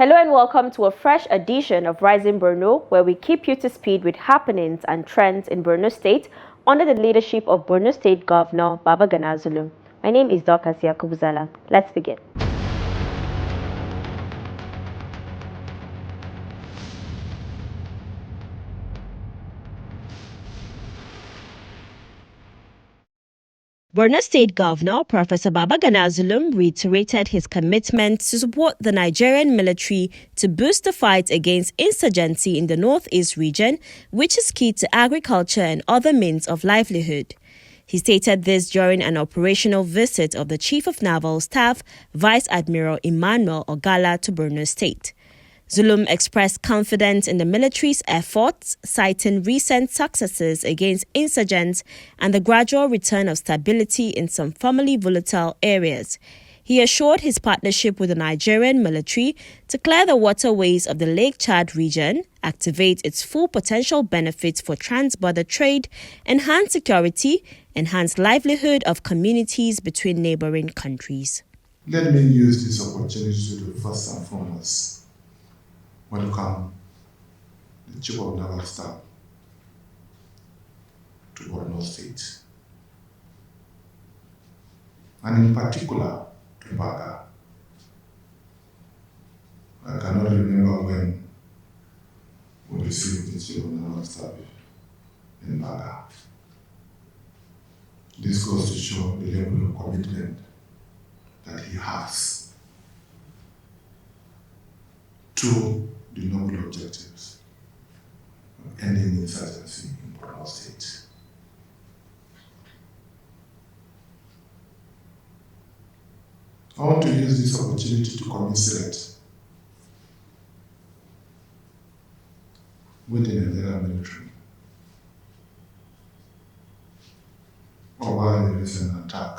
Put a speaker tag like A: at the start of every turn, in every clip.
A: Hello and welcome to a fresh edition of Rising Borno, where we keep you to speed with happenings and trends in Borno State under the leadership of Borno State Governor Baba Gana Zulum. My name is Dorcas Yakubuzala. Let's begin. Borno State Governor Professor Baba Gana Zulum reiterated his commitment to support the Nigerian military to boost the fight against insurgency in the northeast region, which is key to agriculture and other means of livelihood. He stated this during an operational visit of the Chief of Naval Staff, Vice Admiral Emmanuel Ogala, to Borno State. Zulum expressed confidence in the military's efforts, citing recent successes against insurgents and the gradual return of stability in some formerly volatile areas. He assured his partnership with the Nigerian military to clear the waterways of the Lake Chad region, activate its full potential benefits for trans-border trade, enhance security, enhance livelihood of communities between neighboring countries.
B: Let me use this opportunity to first and foremost welcome the Chief of Naval Staff to Borno State, and in particular to Baga. I cannot remember when we received the Chief of Naval Staff in Baga. This goes to show the level of commitment that he has to the noble objectives of ending insurgency in Borno State. I want to use this opportunity to commiserate with the Nigerian military over the recent attack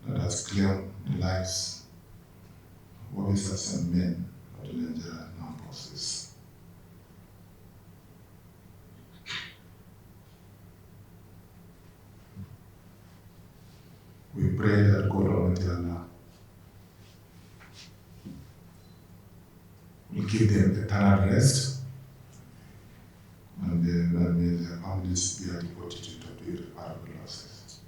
B: that has claimed the lives of officers and men of the Nigerian armed forces. We pray that God Almighty Allah will give them eternal rest, and may their families be at the fortitude of the irreparable losses.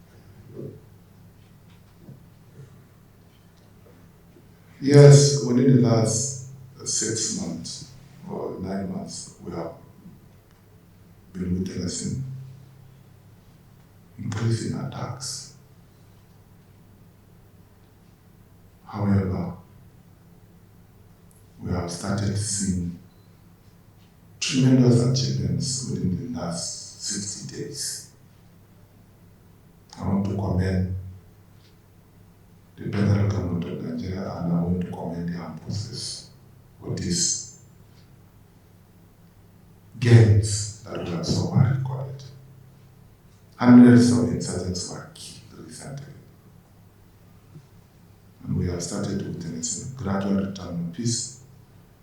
B: Yes, within the last 6 months or 9 months, we have been witnessing increasing attacks. However, we have started seeing tremendous achievements within the last 60 days. I want to commend the federal government of Nigeria, and I want to commend the armed forces for these gains that we have so far recorded. Hundreds of insurgents were killed recently, and we have started witnessing gradual return of peace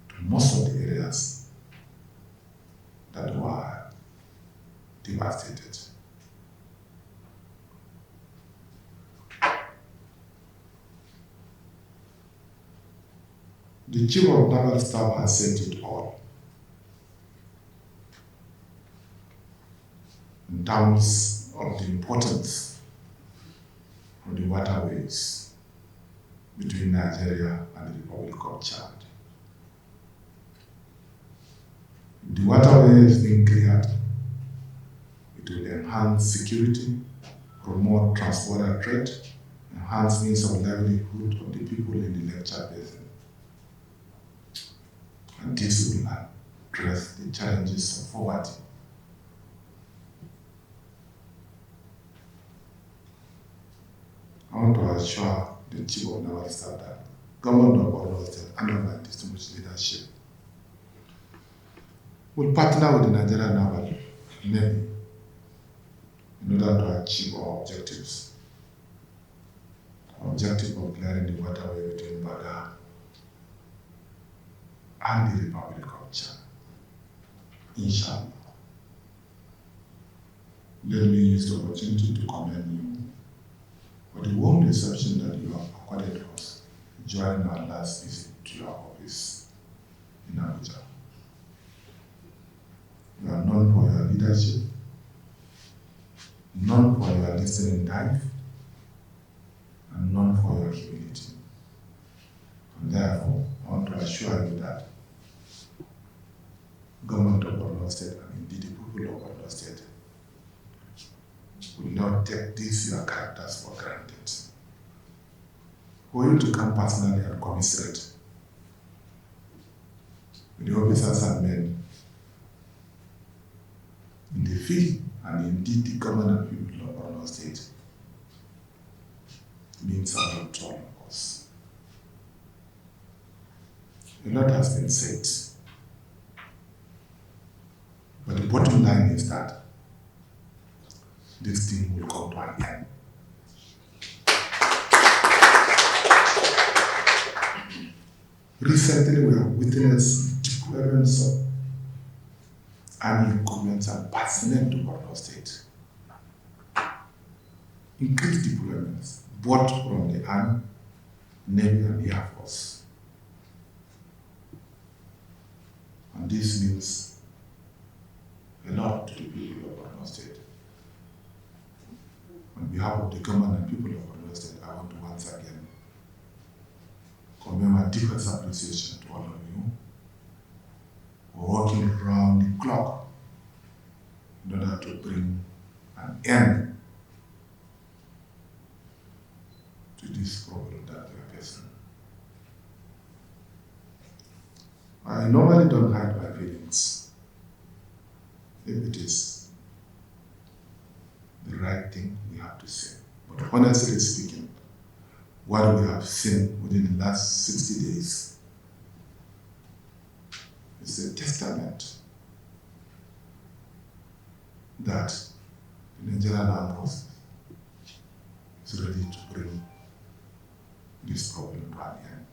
B: to most of the areas that were devastated. The Chief of Naval Staff has said it all in terms of the importance of the waterways between Nigeria and the Republic of Chad. If the waterway is being cleared, it will enhance security, promote transborder trade, enhance means of livelihood of the people in the Lake Chad Basin. And this will address the challenges of poverty. I want to assure the Chief of Naval Staff that Government of Borno State, under my distinguished leadership, will partner with the Nigerian Naval Navy in order to achieve our objectives. Our objective of clearing the waterway between Baga and the Republic of Chad. Inshallah. Let me use the opportunity to commend you for the warm reception that you have accorded us during our last visit to your office. office in Abuja. You are known for your leadership, known for your listening time, and known for your humility. And therefore, I want to assure you that government of Borno State, and indeed the people of Borno State, will not take these your characters for granted. For you to come personally and commiserate with the officers and men in the field, and indeed the government and people of Borno State, means a lot to all of us. A lot has been said, but the bottom line is that this thing will come to an end. Recently, we have witnessed deployments of army equipment and personnel to Borno State. Increased deployments, both from the Army, Navy, and Air Force. And this means a lot to the people of Borno State. On behalf of the government and people of Borno State, I want to once again convey my deepest appreciation to all of you for working round the clock in order to bring an end to this problem that we are facing. I normally don't hide my feelings if it is the right thing we have to say. But honestly speaking, what we have seen within the last 60 days is a testament that the Nigerian Armed Forces is ready to bring this problem to an end.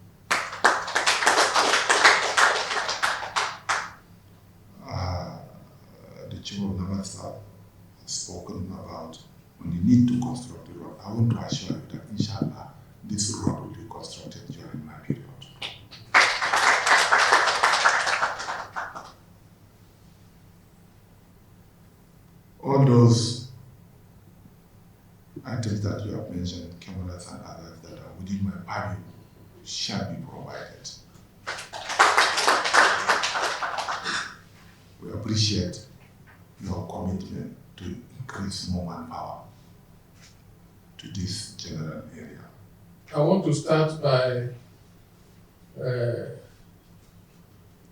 B: The Chief of Naval Staff has spoken about when you need to construct the road. I want to assure you that inshallah, this road will be constructed during my period. All those items that you have mentioned, cameras and others that are within my purview, shall be provided. We appreciate your commitment to increase more manpower to this general area.
C: I want to start by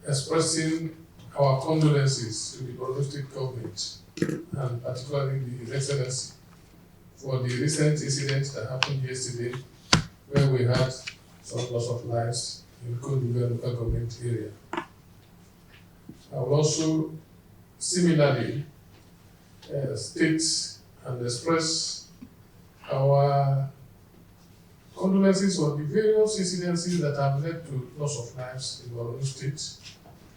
C: expressing our condolences to the Borno State government and particularly the His Excellency for the recent incident that happened yesterday where we had some loss of lives in Koduga local government area. I will also similarly state and express our condolences on the various incidences that have led to loss of lives in Borno State,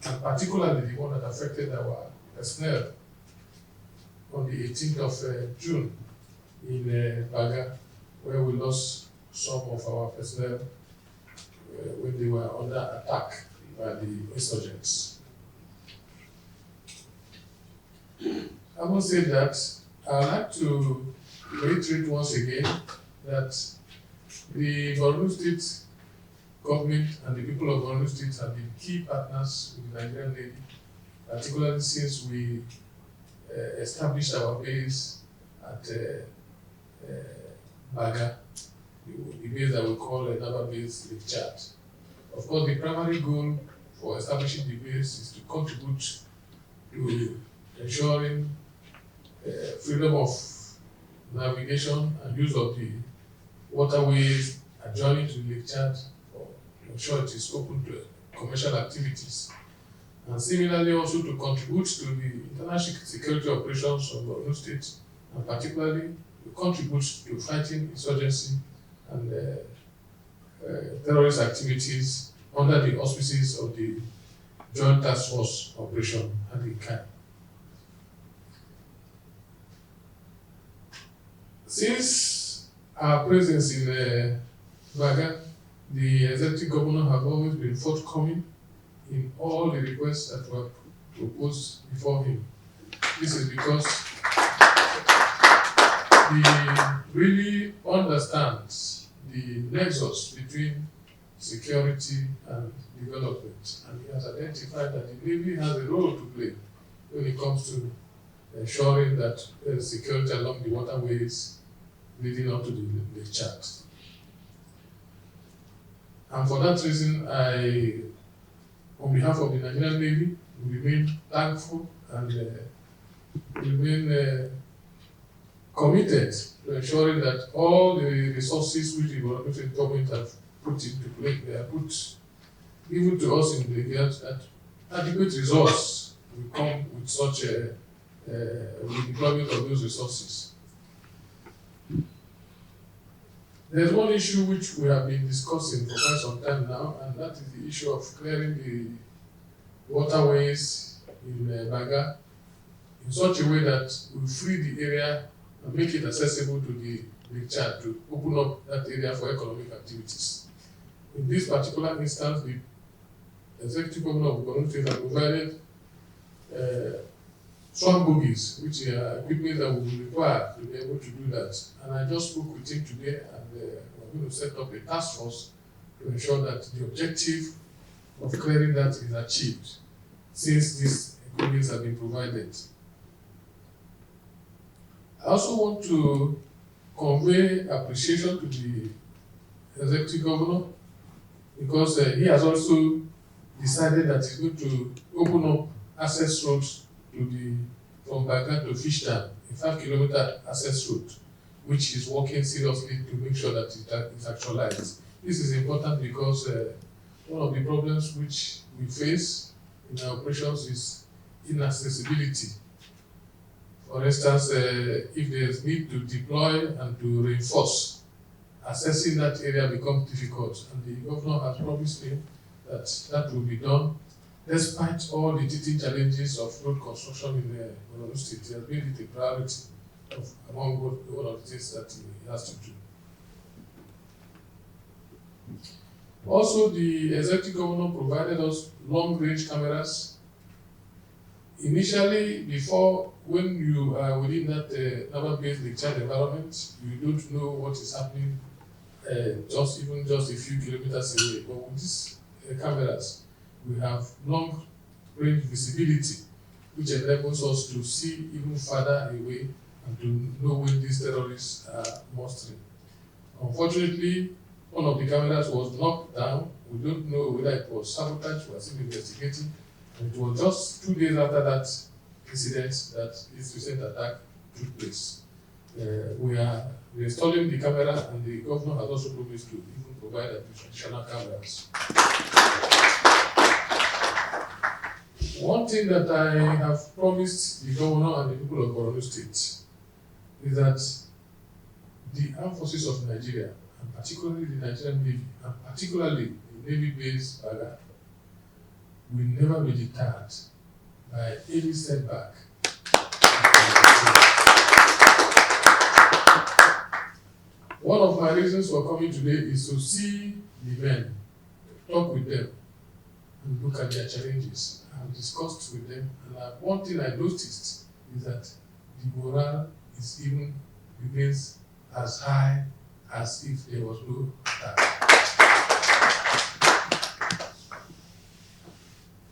C: and particularly the one that affected our personnel on the 18th of June in Baga, where we lost some of our personnel when they were under attack by the insurgents. Having said that, I'd like to reiterate once again that the Borno State government and the people of Borno State have been key partners with the Nigerian Navy, particularly since we established our base at Baga, the base that we call a naval base Lake Chad. Of course, the primary goal for establishing the base is to contribute to ensuring freedom of navigation and use of the waterways adjoining to Lake Chad for ensure it is open to commercial activities. And similarly also to contribute to the international security operations of Borno State, and particularly to contribute to fighting insurgency and terrorist activities under the auspices of the Joint Task Force Operation Hurricane. Since our presence in Baga, The executive governor have always been forthcoming in all the requests that were proposed before him. This is because he really understands the nexus between security and development, and he has identified that the Navy has a role to play when it comes to ensuring that there is security along the waterways leading up to the Chad. And for that reason, I, on behalf of the Nigerian Navy, remain thankful and remain committed to ensuring that all the resources which the government have put into play, they are put even to us in the regard that adequate resource will come with such a deployment of those resources. There's one issue which we have been discussing for quite some time now, and that is the issue of clearing the waterways in Baga in such a way that we free the area and make it accessible to the Lake Chad to open up that area for economic activities. In this particular instance, the executive governor of Borno State has provided strong bogies, which are equipment that we will require to be able to do that. And I just spoke with him today, and we're going to set up a task force to ensure that the objective of clearing that is achieved, since these equipment have been provided. I also want to convey appreciation to the executive governor, because he has also decided that he's going to open up access roads to from Baga to Fish Dam, a 5-kilometer access road, which is working seriously to make sure that it is actualized. This is important because one of the problems which we face in our operations is inaccessibility. For instance, if there is need to deploy and to reinforce, accessing that area becomes difficult, and the governor has promised me that that will be done. Despite all the teething challenges of road construction in Borno State, he has made it a priority among one of the things that he has to do. Also, the executive governor provided us long-range cameras. Initially, before, when you are within that naval-based Lake Chad environment, you don't know what is happening just a few kilometers away. But with these cameras, we have long-range visibility, which enables us to see even further away and to know when these terrorists are mustering. Unfortunately, one of the cameras was knocked down. We don't know whether it was sabotage. We are still investigating. And it was just 2 days after that incident that this recent attack took place. We are reinstalling the camera, and the governor has also promised to even provide additional cameras. One thing that I have promised the governor and the people of Borno State is that the armed forces of Nigeria, and particularly the Nigerian Navy, and particularly the Navy-based Baga, will never be deterred by any setback. One of my reasons for coming today is to see the men, talk with them, and look at their challenges. I have discussed with them, and one thing I noticed is that the morale remains as high as if there was no attack.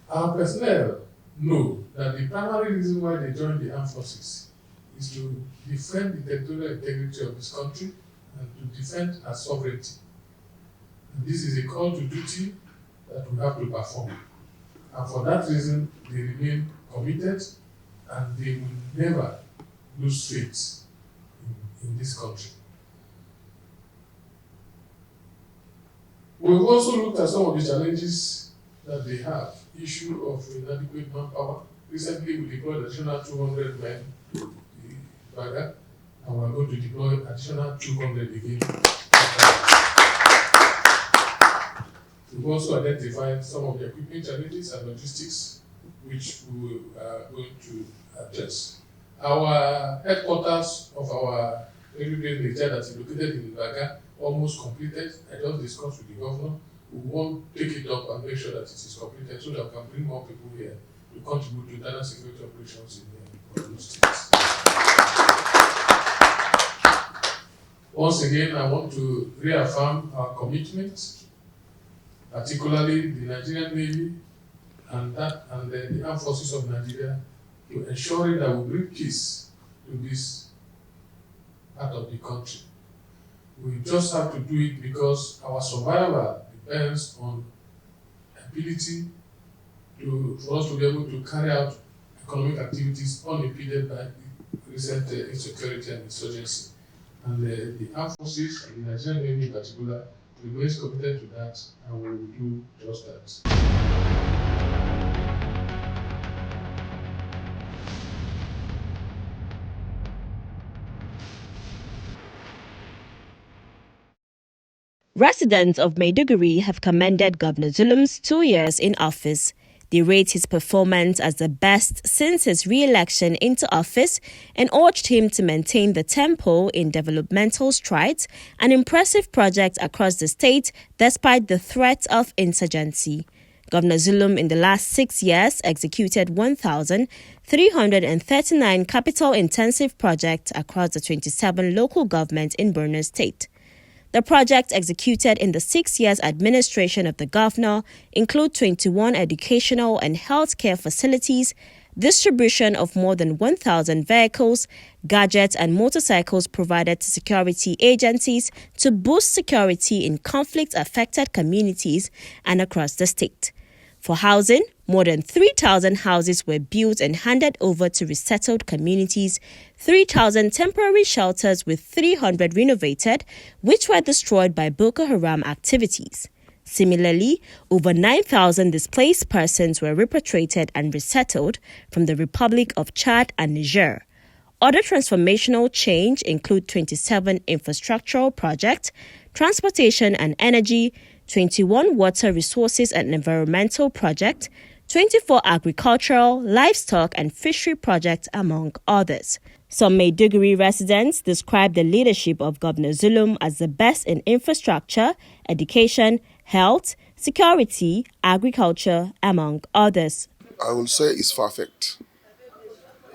C: Our personnel know that the primary reason why they joined the armed forces is to defend the territorial integrity of this country and to defend our sovereignty. And this is a call to duty that we have to perform. And for that reason, they remain committed, and they will never lose faith in this country. We've also looked at some of the challenges that they have. Issue of inadequate manpower. Recently, we deployed additional 200 men to the Baga, and we're going to deploy additional 200 again. We've also identified some of the equipment challenges and logistics which we are going to address. Our headquarters of our Navy-based Lake Chad that is located in Baga almost completed. I just discussed with the governor. We won't take it up and make sure that it is completed so that we can bring more people here to contribute to internal security operations in Borno State. Once again, I want to reaffirm our commitment, particularly the Nigerian Navy and the armed forces of Nigeria, to ensuring that we bring peace to this part of the country. We just have to do it because our survival depends on ability for us to be able to carry out economic activities unimpeded by the recent insecurity and insurgency. And the armed forces, and the Nigerian Navy in particular, remains committed to that, and we will do just that.
A: Residents of Maiduguri have commended Governor Zulum's 2 years in office. They rate his performance as the best since his re-election into office and urged him to maintain the tempo in developmental strides and impressive projects across the state despite the threat of insurgency. Governor Zulum in the last 6 years executed 1,339 capital-intensive projects across the 27 local governments in Borno State. The projects executed in the 6 years administration of the governor include 21 educational and healthcare facilities, distribution of more than 1,000 vehicles, gadgets and motorcycles provided to security agencies to boost security in conflict-affected communities and across the state. For housing, more than 3,000 houses were built and handed over to resettled communities, 3,000 temporary shelters with 300 renovated, which were destroyed by Boko Haram activities. Similarly, over 9,000 displaced persons were repatriated and resettled from the Republic of Chad and Niger. Other transformational change include 27 infrastructural projects, transportation and energy, 21 water resources and environmental projects, 24 agricultural, livestock and fishery projects, among others. Some Maiduguri residents describe the leadership of Governor Zulum as the best in infrastructure, education, health, security, agriculture, among others.
D: I will say it's perfect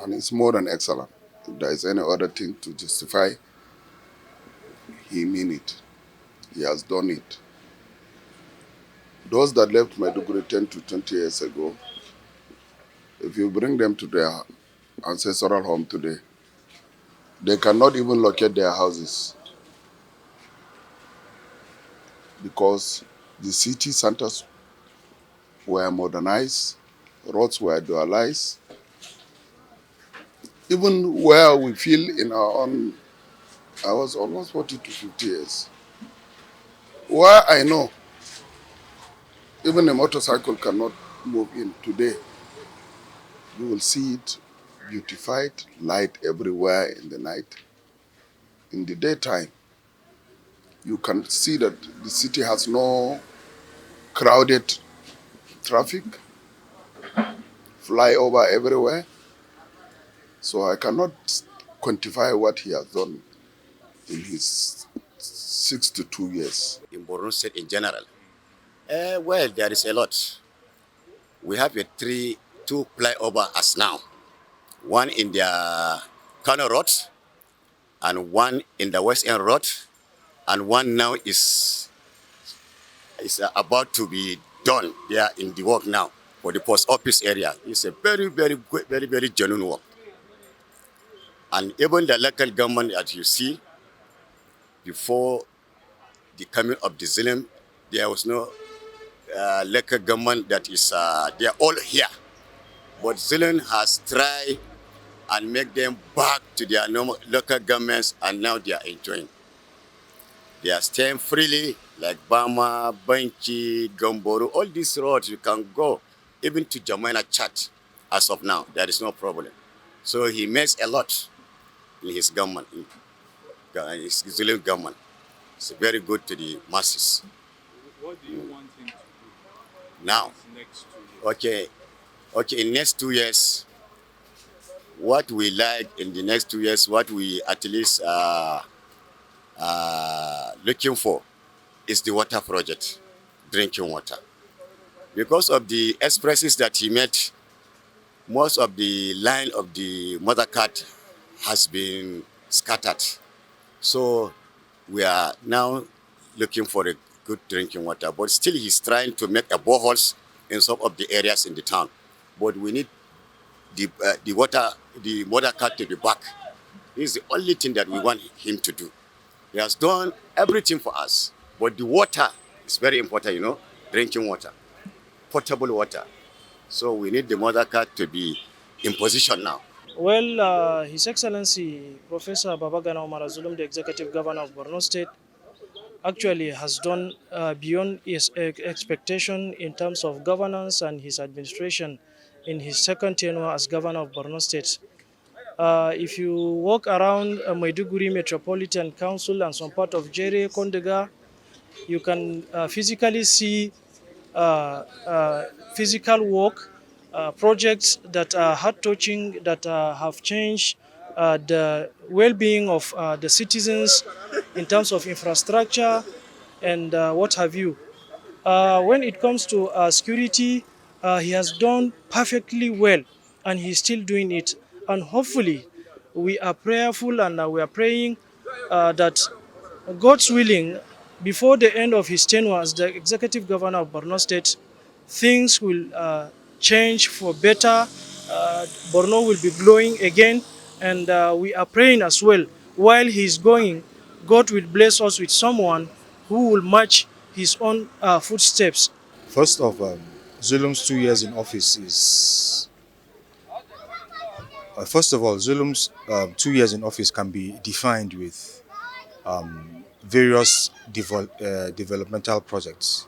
D: and it's more than excellent. If there is any other thing to justify, he mean it. He has done it. Those that left Maiduguri 10 to 20 years ago, if you bring them to their ancestral home today, they cannot even locate their houses because the city centers were modernized, roads were dualized. Even where we feel in our own, I was almost 40 to 50 years. Where I know, even a motorcycle cannot move in today. You will see it beautified, light everywhere in the night. In the daytime, you can see that the city has no crowded traffic, flyover everywhere. So I cannot quantify what he has done in his 62 years.
E: In Borno State in general, well, there is a lot. We have two flyover as now. One in the Kano Road, and one in the West End Road, and one now is about to be done. They are in the work now for the post office area. It's a very, very good, very, very genuine work. And even the local government, as you see, before the coming of the Zulum, there was no local government that is, they are all here. But Zulum has tried and make them back to their normal local governments, and now they are enjoying. They are staying freely, like Bama, Banchi, Gamboro, all these roads you can go, even to Jamaica Church. As of now, there is no problem. So he makes a lot in his government, in his Zulum government. It's very good to the masses.
F: What do you want him to do
E: now?
F: Next 2 years?
E: Okay, in next 2 years, what we like in the next 2 years, what we at least looking for is the water project, drinking water. Because of the expresses that he made, most of the line of the mother cat has been scattered. So we are now looking for a good drinking water, but still he's trying to make a boreholes in some of the areas in the town. But we need the water, the mother cat to be back. This is the only thing that we want him to do. He has done everything for us, but the water is very important, drinking water, potable water. So we need the mother cat to be in position now.
G: Well, His Excellency Professor Babagana Umar Zulum, the Executive Governor of Borno State, actually has done beyond his expectation in terms of governance and his administration in his second tenure as Governor of Borno State. If you walk around Maiduguri Metropolitan Council and some part of Jere, Kondega, you can physically see physical work, projects that are heart-touching, that have changed the well-being of the citizens in terms of infrastructure and what have you. When it comes to security, he has done perfectly well, and he's still doing it. And hopefully, we are prayerful and we are praying that God's willing, before the end of his tenure as the executive governor of Borno State, things will change for better. Borno will be glowing again, and we are praying as well. While he's going, God will bless us with someone who will match his own footsteps.
H: First of Zulum's 2 years in office is first of all, Zulum's 2 years in office can be defined with various developmental projects,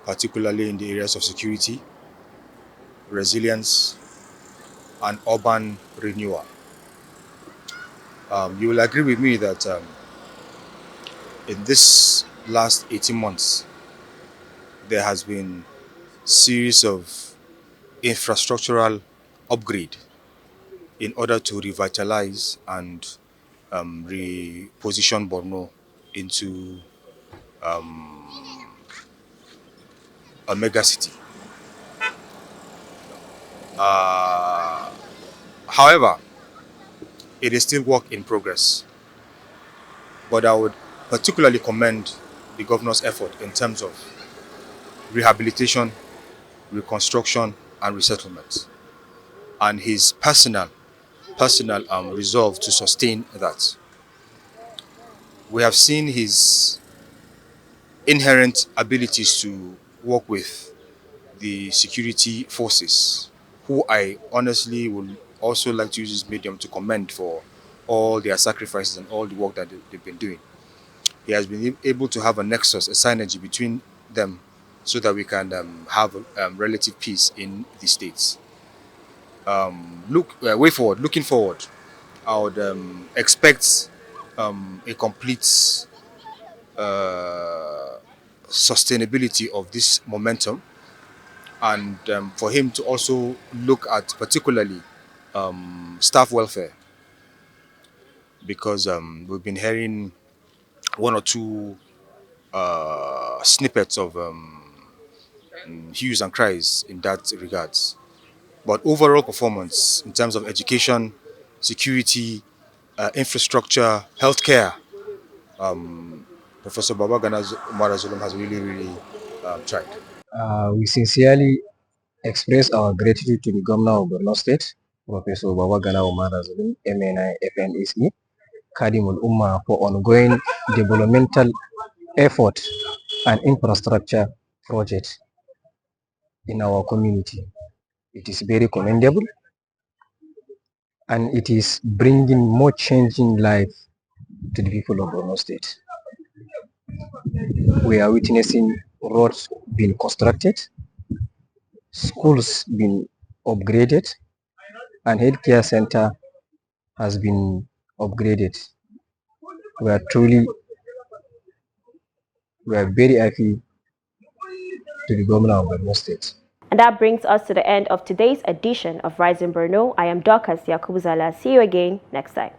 H: particularly in the areas of security, resilience, and urban renewal. You will agree with me that in this last 18 months, there has been series of infrastructural upgrade in order to revitalize and reposition Borno into a mega city. However, it is still work in progress. But I would particularly commend the governor's effort in terms of rehabilitation, reconstruction, and resettlement, and his personal resolve to sustain that. We have seen his inherent abilities to work with the security forces, who I honestly would also like to use this medium to commend for all their sacrifices and all the work that they've been doing. He has been able to have a nexus, a synergy between them, so that we can have relative peace in the states. Looking forward, I would expect a complete sustainability of this momentum, and for him to also look at particularly staff welfare, because we've been hearing one or two snippets of hues and cries in that regards. But overall performance in terms of education, security, infrastructure, healthcare, Professor Babagana Umar Zulum has really tried.
I: We sincerely express our gratitude to the Governor of Borno State, Professor Babagana Umar Zulum, MNI FNSE, Kadimul Ummah, for ongoing developmental effort and infrastructure projects in our community. It is very commendable, and it is bringing more changing life to the people of Borno State. We are witnessing roads being constructed, schools being upgraded, and healthcare center has been upgraded. We are very happy to the governor of Borno State.
A: And that brings us to the end of today's edition of Rising Borno. I am Dorcas Yakubuzala. See you again next time.